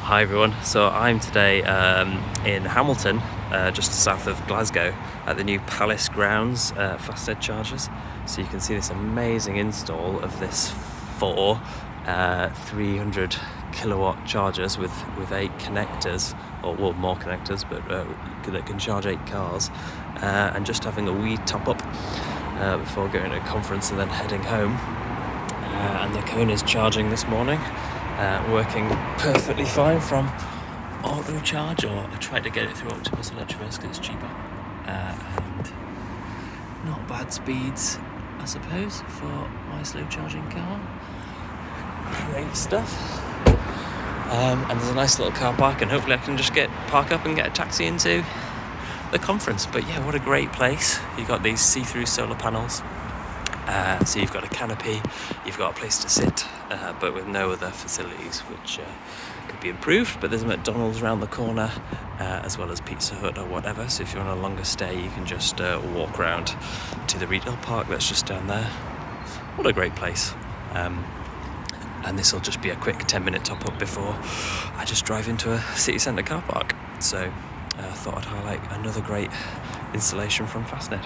Hi everyone, so I'm today in Hamilton, just south of Glasgow, at the new Palace grounds, Fastned chargers. So you can see this amazing install of this four 300 kilowatt chargers with 8 connectors, or well, more connectors, but that can charge 8 cars, and just having a wee top up before going to a conference and then heading home. And the cone is charging this morning. Working perfectly fine from auto charge, or I tried to get it through Optimus Electrobus because it's cheaper, and not bad speeds, I suppose, for my slow charging car. Great stuff. And there's a nice little car park, and hopefully I can just park up and get a taxi into the conference. But yeah, what a great place. You've got these see-through solar panels. So you've got a canopy, you've got a place to sit, but with no other facilities, which could be improved. But there's a McDonald's around the corner, as well as Pizza Hut or whatever. So if you're on a longer stay, you can just walk around to the retail park that's just down there. What a great place. And this will just be a quick 10-minute top-up before I just drive into a city centre car park. So I thought I'd highlight another great installation from Fastned.